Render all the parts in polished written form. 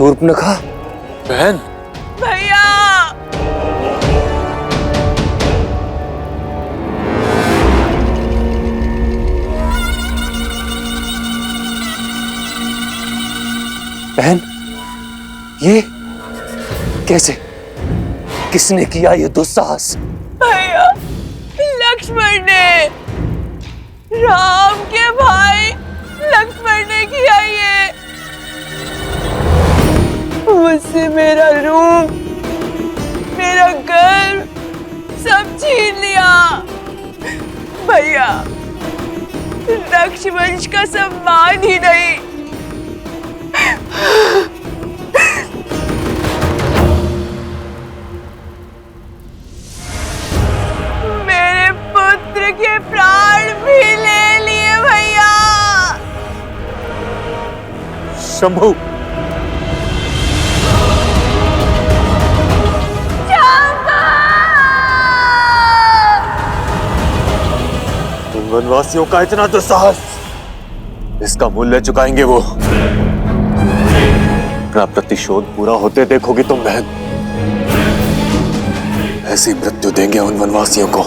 शूर्पणखा। बहन। भैया। बहन, ये कैसे? किसने किया ये दुस्साहस? भैया, लक्ष्मण ने, राम के भाई लक्ष्मण ने किया ये। मुझसे मेरा रूप, मेरा घर सब छीन लिया। भैया, रक्षवंश का सम्मान ही नहीं, मेरे पुत्र के प्राण भी ले लिए भैया। शंभू, उन वनवासियों का इतना दुस्साहस, इसका मूल्य चुकाएंगे वो। अपना प्रतिशोध पूरा होते देखोगी तुम बहन। ऐसी मृत्यु देंगे उन वनवासियों को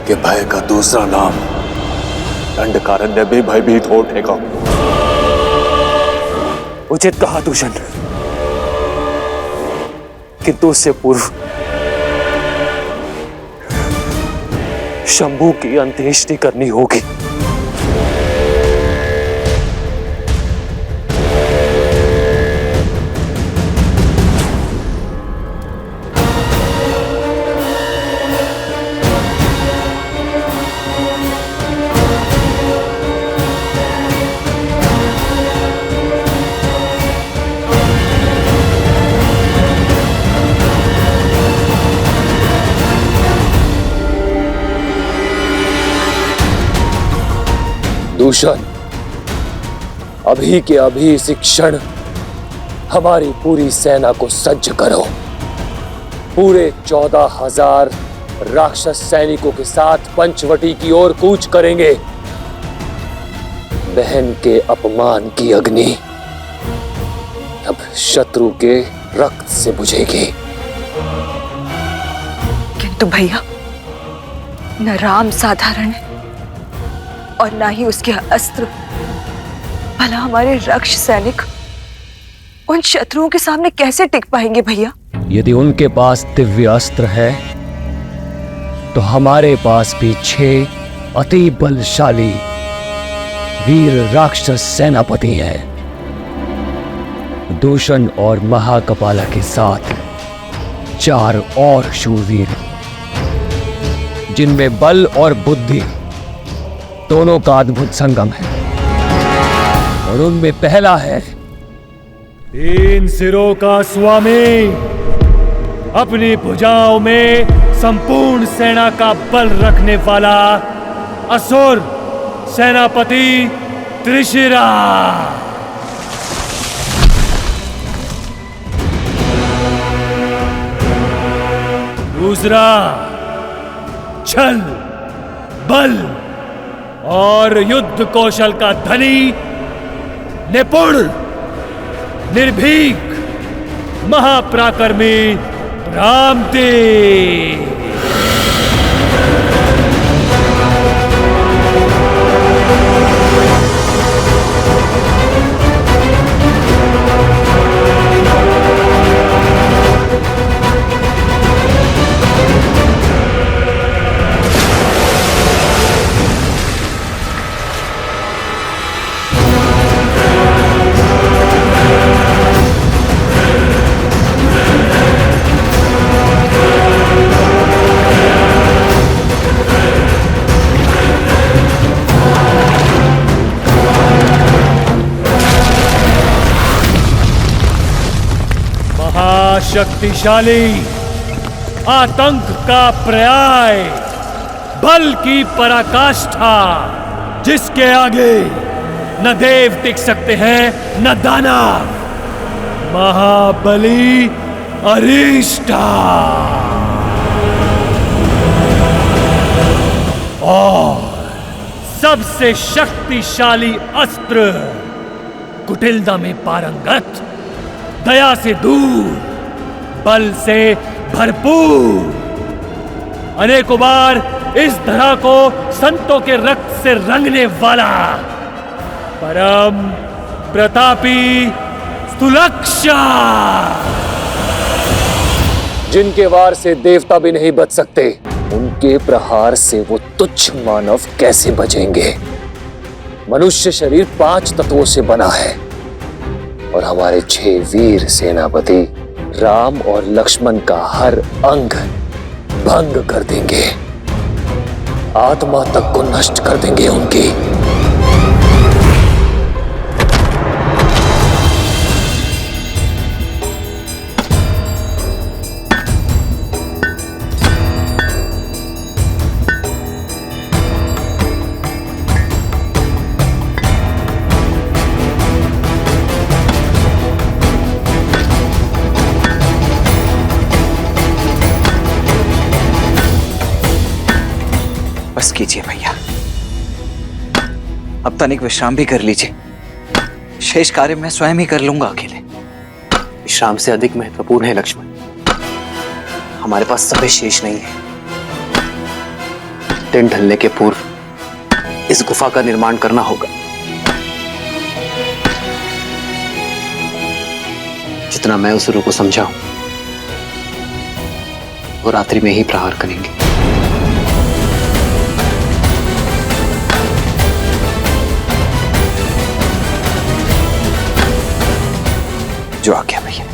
कि भय का दूसरा नाम दंडकारण्य भी भयभीत हो उठेगा। उचित कहा दूषण, किंतु उससे पूर्व शंभू की अंत्येष्टि करनी होगी। दूषण, अभी के अभी इसी क्षण हमारी पूरी सेना को सज्ज करो। पूरे 14,000 राक्षस सैनिकों के साथ पंचवटी की ओर कूच करेंगे। बहन के अपमान की अग्नि अब शत्रु के रक्त से बुझेगी। किंतु भैया, न राम साधारण है और ना ही उसके अस्त्र। भला हमारे रक्ष सैनिक उन शत्रुओं के सामने कैसे टिक पाएंगे भैया? यदि उनके पास दिव्य अस्त्र है तो हमारे पास भी 6 अति बलशाली वीर राक्षस सेनापति हैं। दूषण और महाकपाला के साथ 4 और शूरवीर, जिनमें बल और बुद्धि दोनों का अद्भुत संगम है। और उनमें पहला है 3 सिरों का स्वामी, अपनी भुजाओं में संपूर्ण सेना का बल रखने वाला असुर सेनापति त्रिशिरा। दूसरा, छल, बल और युद्ध कौशल का धनी, निपुण, निर्भीक, महापराक्रमी रामदेव। शक्तिशाली, आतंक का पर्याय, बल की पराकाष्ठा, जिसके आगे न देव टिक सकते हैं न दानव, महाबली अरिष्टा। और सबसे शक्तिशाली अस्त्र, कुटिलता में पारंगत दया से दूर, बल से भरपूर, अनेकों बार इस धरा को संतों के रक्त से रंगने वाला परम प्रतापी स्थूलक्षा, जिनके वार से देवता भी नहीं बच सकते, उनके प्रहार से वो तुच्छ मानव कैसे बचेंगे? मनुष्य शरीर 5 तत्वों से बना है और हमारे 6 वीर सेनापति राम और लक्ष्मण का हर अंग भंग कर देंगे, आत्मा तक को नष्ट कर देंगे उनकी। बस कीजिए भैया, अब तनिक विश्राम भी कर लीजिए। शेष कार्य मैं स्वयं ही कर लूंगा अकेले। विश्राम से अधिक महत्वपूर्ण है लक्ष्मण, हमारे पास समय शेष नहीं है। दिन ढलने के पूर्व इस गुफा का निर्माण करना होगा। जितना मैं उस को समझाऊं, वो रात्रि में ही प्रहार करेंगे। जो आ गया भैया।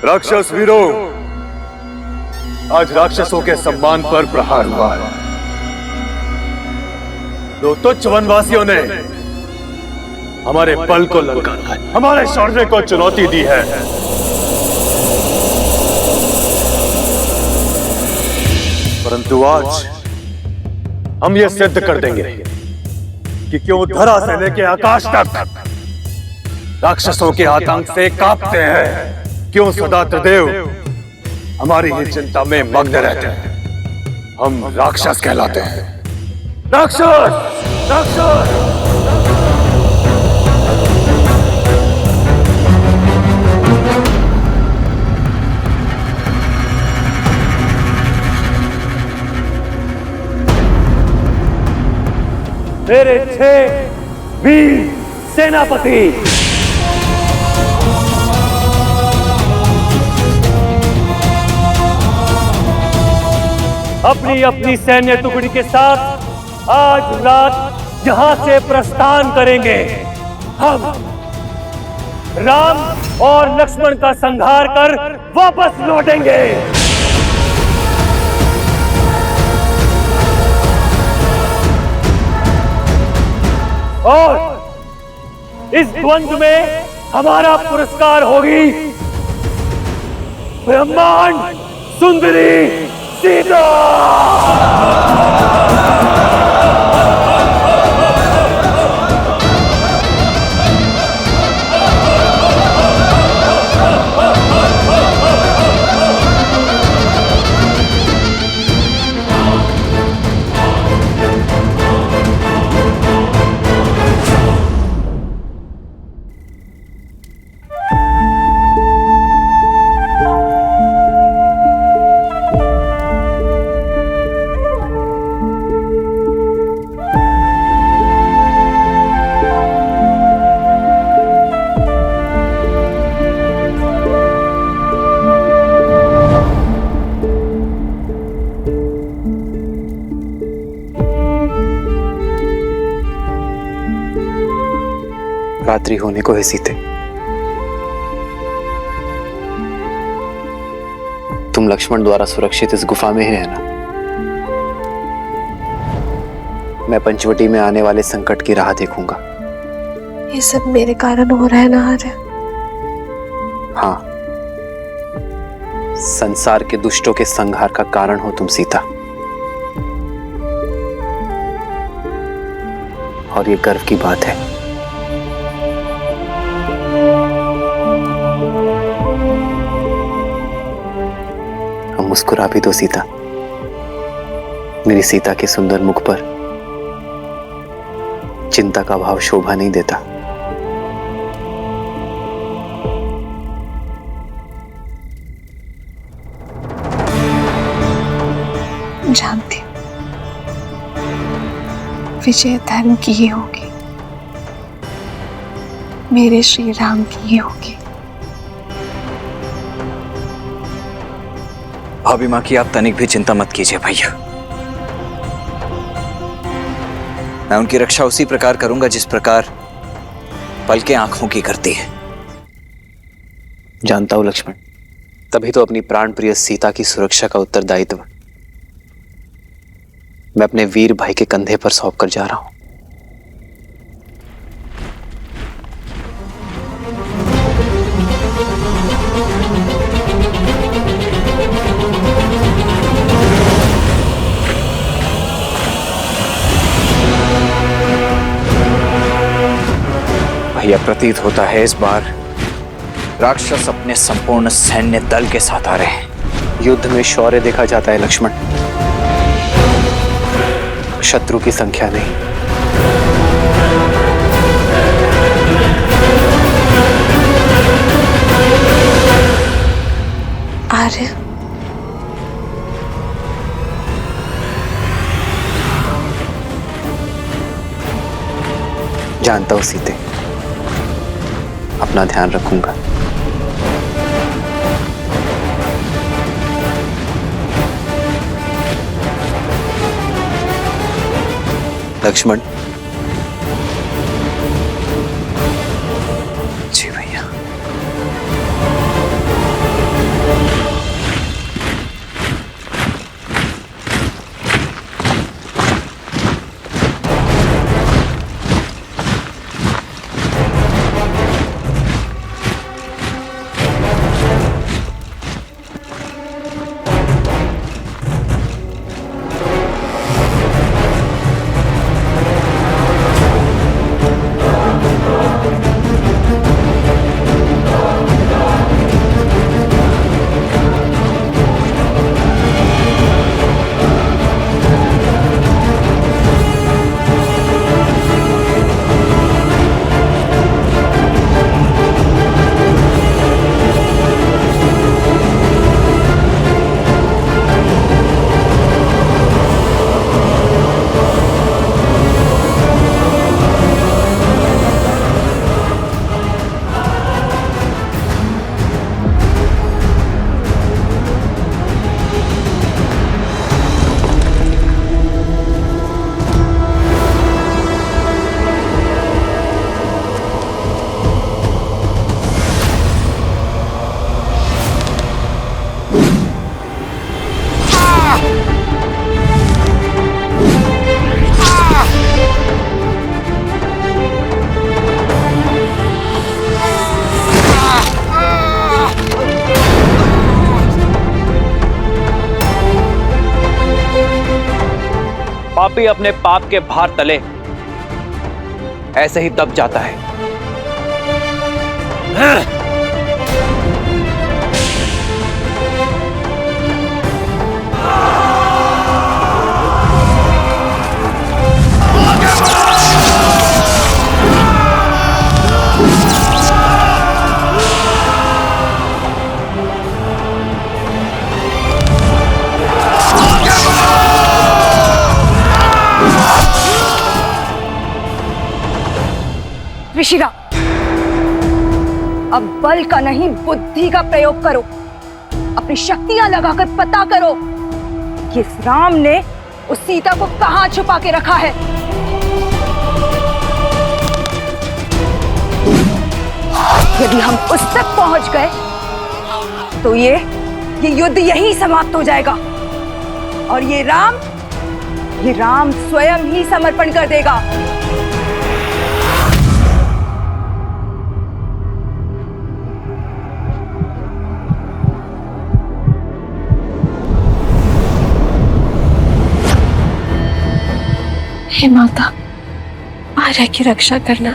राक्षस वीरों, आज राक्षसों के सम्मान पर प्रहार हुआ है। 2 तुच्छ वनवासियों ने हमारे बल को ललकारा है, हमारे शौर्य को चुनौती दी है। परंतु आज हम ये सिद्ध कर देंगे कि क्यों धरा से लेके आकाश तक राक्षसों के आतंक से कांपते हैं, क्यों सदा त्रिदेव हमारी ही चिंता में मग्न रहते हैं। हम राक्षस कहलाते हैं। राक्षस, राक्षस। मेरे 6 वीर सेनापति अपनी अपनी सैन्य टुकड़ी के साथ आज रात यहां से प्रस्थान करेंगे। हम राम और लक्ष्मण का संहार कर वापस लौटेंगे। और इस द्वंद्व में हमारा पुरस्कार होगी ब्रह्मांड सुंदरी सीता। रात्रि होने को है सीते। तुम लक्ष्मण द्वारा सुरक्षित इस गुफा में ही रहना। मैं पंचवटी में आने वाले संकट की राह देखूंगा। ये सब मेरे कारण हो रहा है ना आर्य? हाँ, संसार के दुष्टों के संहार का कारण हो तुम सीता, और ये गर्व की बात है। अब मुस्कुरा भी दो सीता। मेरी सीता के सुंदर मुख पर चिंता का भाव शोभा नहीं देता। जानती हूँ विजय धर्म की ही होगी, मेरे श्री राम की ही होगी। भाभी माँ की आप तनिक भी चिंता मत कीजिए भैया। मैं उनकी रक्षा उसी प्रकार करूंगा जिस प्रकार पलकें आंखों की करती है। जानता हूं लक्ष्मण, तभी तो अपनी प्राण प्रिय सीता की सुरक्षा का उत्तरदायित्व मैं अपने वीर भाई के कंधे पर सौंप कर जा रहा हूं। भैया, प्रतीत होता है इस बार राक्षस अपने संपूर्ण सैन्य दल के साथ आ रहे हैं। युद्ध में शौर्य देखा जाता है लक्ष्मण, शत्रु की संख्या नहीं। आर्य, जानता हूं सीते, अपना ध्यान रखूंगा। लक्ष्मण। जी भैया। पापी अपने पाप के भार तले ऐसे ही दब जाता है। ऋषिराम, अब बल का नहीं बुद्धि का प्रयोग करो। अपनी शक्तियां लगाकर पता करो कि इस राम ने उस सीता को कहां छुपा के रखा है। यदि हम उस तक पहुंच गए तो ये युद्ध यहीं समाप्त हो जाएगा और ये राम स्वयं ही समर्पण कर देगा। हे माता, आर्या की रक्षा करना।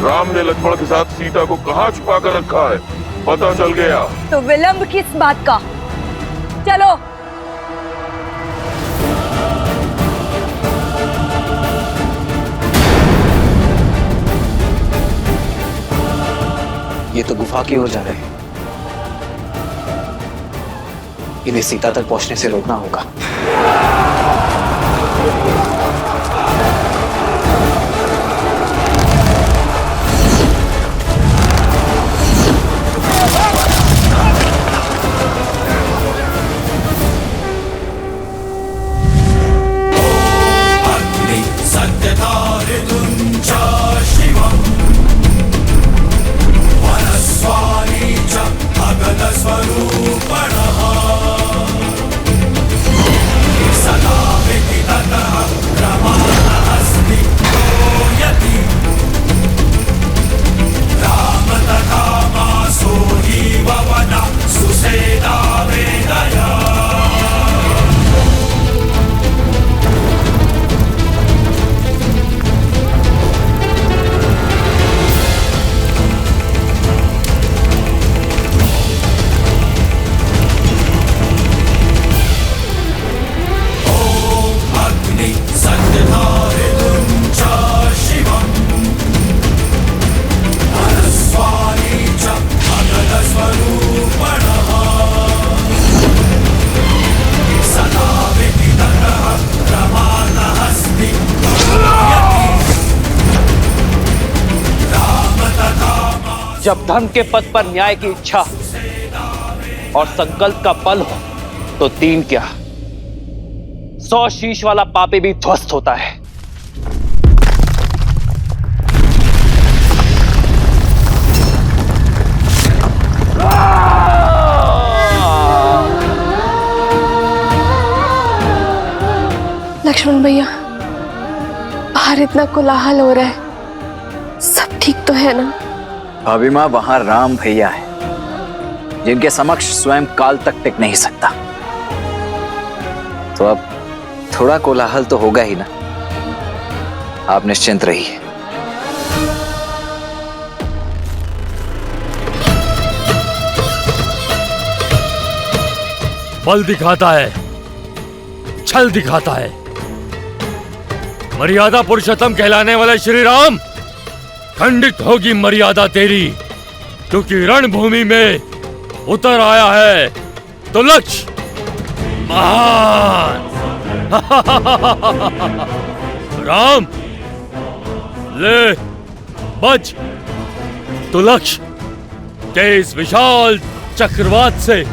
राम ने लक्ष्मण के साथ सीता को कहाँ छुपा कर रखा है, पता चल गया। तो विलंब किस बात का? चलो। ये तो गुफा की ओर जा रहे हैं। इन्हें सीता तक पहुंचने से रोकना होगा। जब धर्म के पथ पर न्याय की इच्छा और संकल्प का बल हो तो 3 क्या 100 शीश वाला पापी भी ध्वस्त होता है। लक्ष्मण भैया, बाहर इतना कोलाहल हो रहा है, सब ठीक तो है ना? भाभी मां, वहां राम भैया है जिनके समक्ष स्वयं काल तक टिक नहीं सकता। तो अब थोड़ा कोलाहल तो होगा ही ना। आप निश्चिंत रहिए। बल दिखाता है, छल दिखाता है। मर्यादा पुरुषोत्तम कहलाने वाले श्री राम, खंडित होगी मर्यादा तेरी, क्योंकि रणभूमि में उतर आया है तो लक्ष्य महान। राम ले बच तो लक्ष्य के इस विशाल चक्रवात से।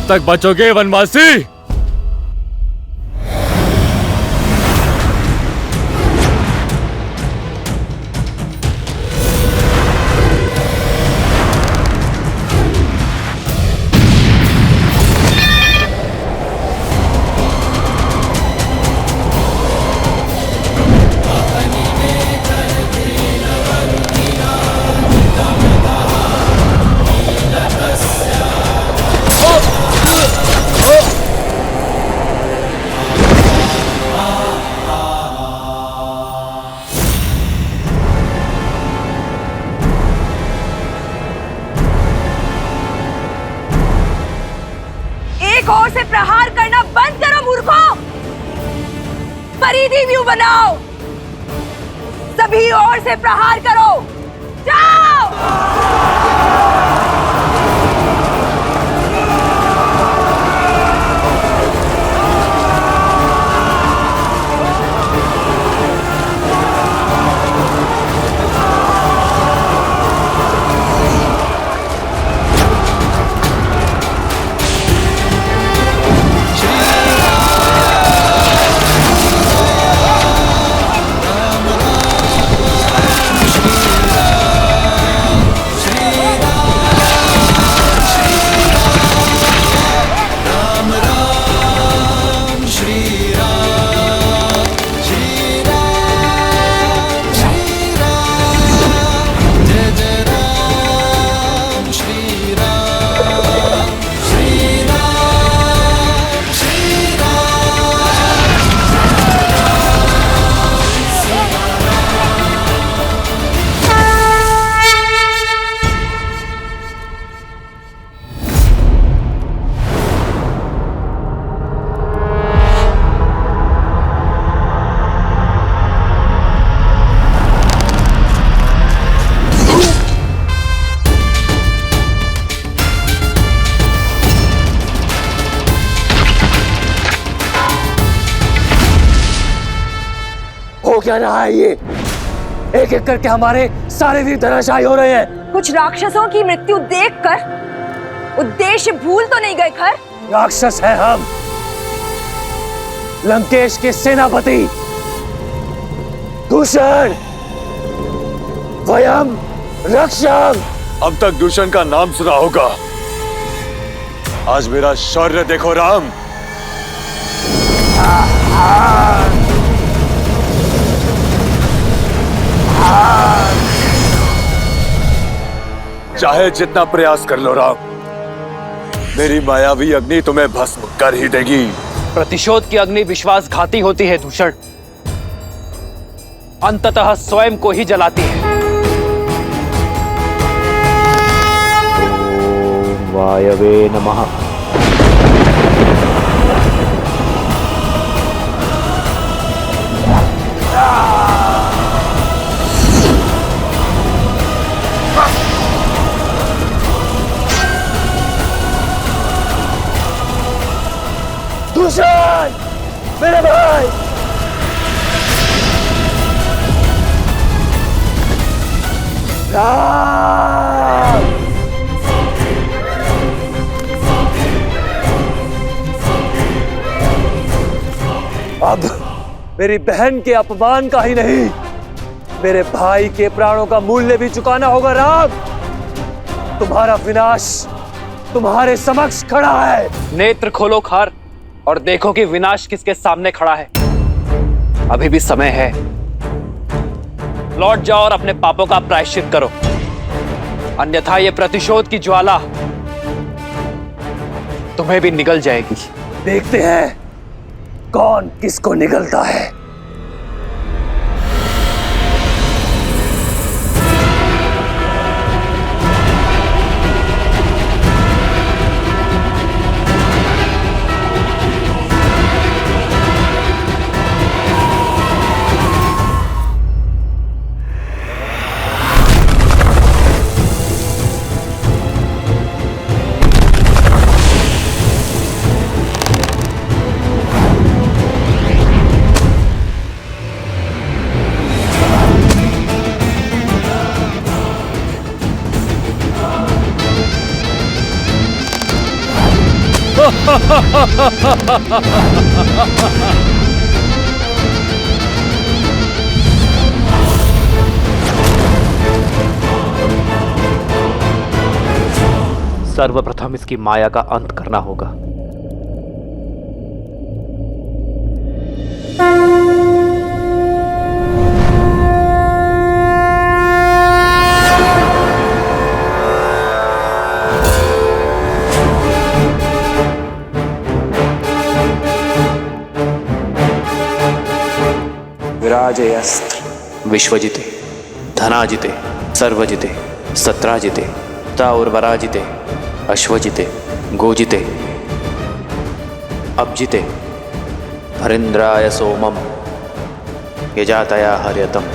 तक बचोगे वनवासी? एक और से प्रहार करना बंद करो मूर्खों। परिधि व्यू बनाओ, सभी ओर से प्रहार करो। जाओ। हो क्या रहा है ये? एक एक करके हमारे सारे वीर धराशायी हो रहे हैं। कुछ राक्षसों की मृत्यु देखकर उद्देश्य भूल तो नहीं गए खर? राक्षस है हम, लंकेश के सेनापति दूषण, वयम रक्षम। अब तक दूषण का नाम सुना होगा, आज मेरा शौर्य देखो राम। चाहे जितना प्रयास कर लो राम, मेरी मायावी अग्नि तुम्हें भस्म कर ही देगी। प्रतिशोध की अग्नि विश्वासघाती होती है दूषण, अंततः स्वयं को ही जलाती है। ओम वायवे नमः। दूषण, मेरे भाई, राम। अब मेरी बहन के अपमान का ही नहीं, मेरे भाई के प्राणों का मूल्य भी चुकाना होगा राम। तुम्हारा विनाश तुम्हारे समक्ष खड़ा है। नेत्र खोलो खार और देखो कि विनाश किसके सामने खड़ा है। अभी भी समय है, लौट जाओ और अपने पापों का प्रायश्चित करो, अन्यथा ये प्रतिशोध की ज्वाला तुम्हें भी निगल जाएगी। देखते हैं कौन किसको निगलता है। सर्वप्रथम इसकी माया का अंत करना होगा। विराजयस्त्र विश्वजिते धनाजिते सर्वजिते सत्राजिते ताउर्वराजिते अश्वजिते गोजिते अब्जिते हरिन्द्राय सोमम यजातया हर्यतम।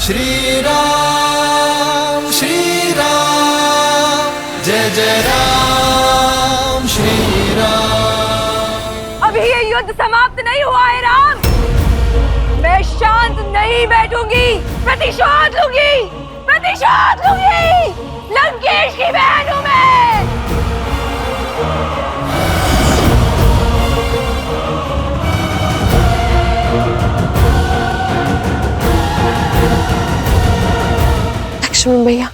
श्री राम जय जय राम श्री राम। अभी ये युद्ध समाप्त नहीं हुआ है राम। मैं शांत नहीं बैठूंगी, प्रतिशोध लूंगी, प्रतिशोध लूंगी। लंकेश की बहन हूं मैं। लक्ष्मण भैया,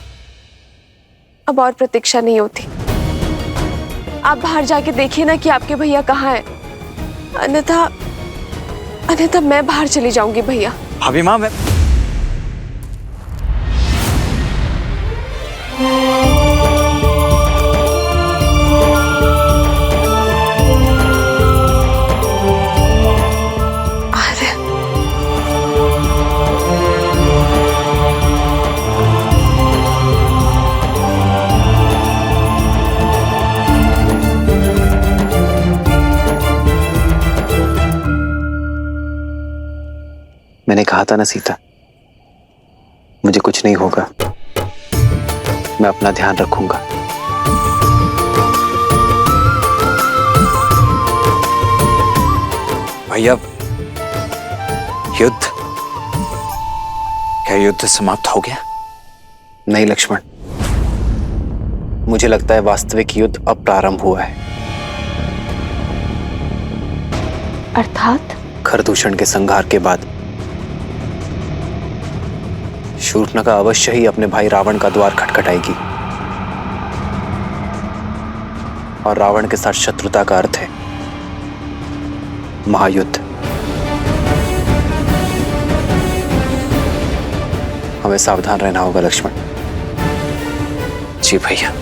अब और प्रतीक्षा नहीं होती। आप बाहर जाके देखिए ना कि आपके भैया कहाँ हैं। अन्यथा मैं बाहर चली जाऊंगी भैया। भाभी माँ, मैं मैंने कहा था ना सीता, मुझे कुछ नहीं होगा। मैं अपना ध्यान रखूंगा। भैया, युद्ध, क्या युद्ध समाप्त हो गया? नहीं लक्ष्मण, मुझे लगता है वास्तविक युद्ध अब प्रारंभ हुआ है। अर्थात? खरदूषण के संहार के बाद शूर्पणखा अवश्य ही अपने भाई रावण का द्वार खटखटाएगी। और रावण के साथ शत्रुता का अर्थ है महायुद्ध। हमें सावधान रहना होगा लक्ष्मण। जी भैया।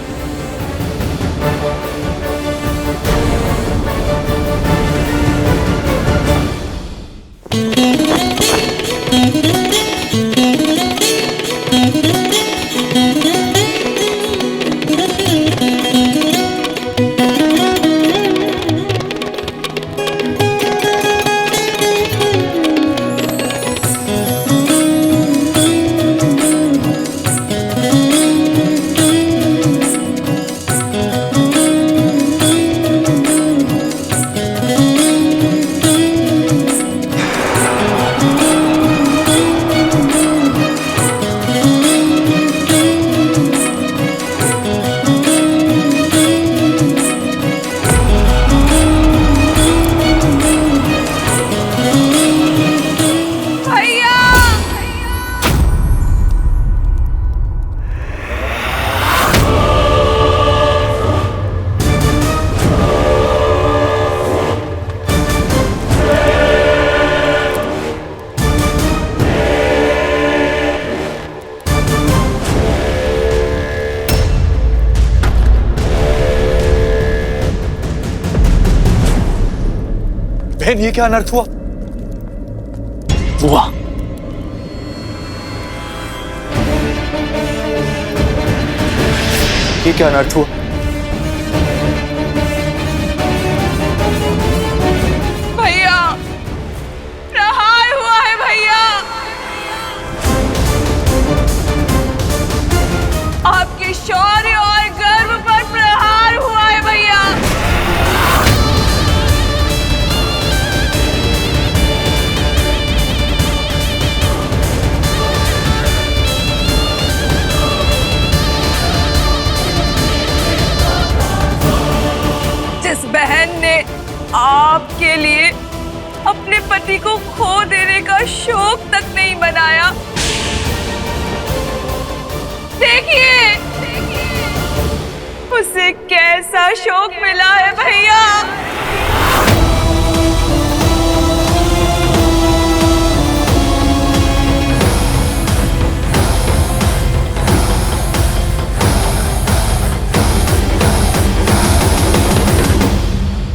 बहन, ये क्या अनर्थ हुआ? बुआ, ये क्या अनर्थ हुआ? भैया प्रहार हुआ है भैया। आपके शौर्य और गर्व पर प्रहार हुआ है भैया। जिस बहन ने आपके लिए अपने पति को खो देने का शौक तक नहीं बनाया, देखिए उसे कैसा शौक मिला है भैया।